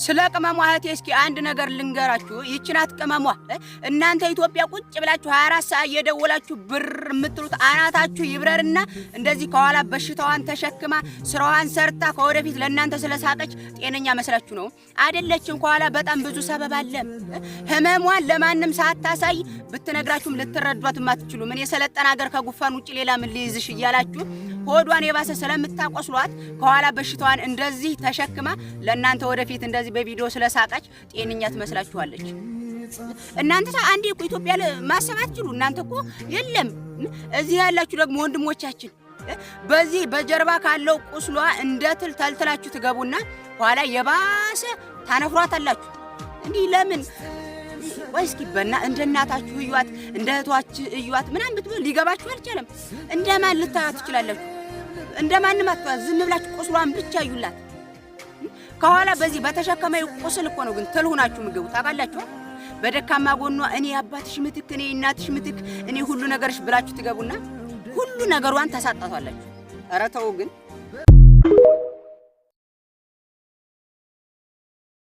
ስለ ቅመሟ እህቴ እስኪ አንድ ነገር ልንገራችሁ። ይችናት ቅመሟ እናንተ ኢትዮጵያ ቁጭ ብላችሁ 24 ሰዓት እየደወላችሁ ብር የምትሉት አናታችሁ ይብረርና እንደዚህ ከኋላ በሽታዋን ተሸክማ ስራዋን ሰርታ ከወደፊት ለእናንተ ስለሳቀች ጤነኛ መስላችሁ ነው አይደለችም። ከኋላ በጣም ብዙ ሰበብ አለ። ህመሟን ለማንም ሳታሳይ ብትነግራችሁም ልትረዷት ማትችሉ ምን የሰለጠነ ሀገር ከጉፋን ውጪ ሌላ ምን ሊይዝሽ እያላችሁ ሆዷን የባሰ ስለምታቆስሏት ከኋላ በሽታዋን እንደዚህ ተሸክማ ለእናንተ ወደፊት እንደዚህ በቪዲዮ ስለሳቀች ጤነኛ ትመስላችኋለች። እናንተ አንዴ እኮ ኢትዮጵያ ማሰብ አትችሉ። እናንተ እኮ የለም እዚህ ያላችሁ ደግሞ ወንድሞቻችን በዚህ በጀርባ ካለው ቁስሏ እንደ ትል ተልትላችሁ ትገቡና ኋላ የባሰ ታነፍሯታላችሁ። እንዲህ ለምን ወይስኪ በእና እንደ እናታችሁ እዩዋት እንደ እህቷችሁ እዩዋት ምናምን ብትሉ ሊገባችሁ አልቻለም። እንደማን ልታያት ትችላላችሁ? እንደማንም አትዋት። ዝም ብላችሁ ቁስሏን ብቻ እዩላት። ከኋላ በዚህ በተሸከመው ቁስል እኮ ነው ግን ትል ሆናችሁ ምግቡ ታውቃላችሁ። በደካማ ጎኗ እኔ አባትሽ ምትክ እኔ እናትሽ ምትክ እኔ ሁሉ ነገርሽ ብላችሁ ትገቡና ሁሉ ነገሯን ታሳጣቷላችሁ። ኧረ ተው ግን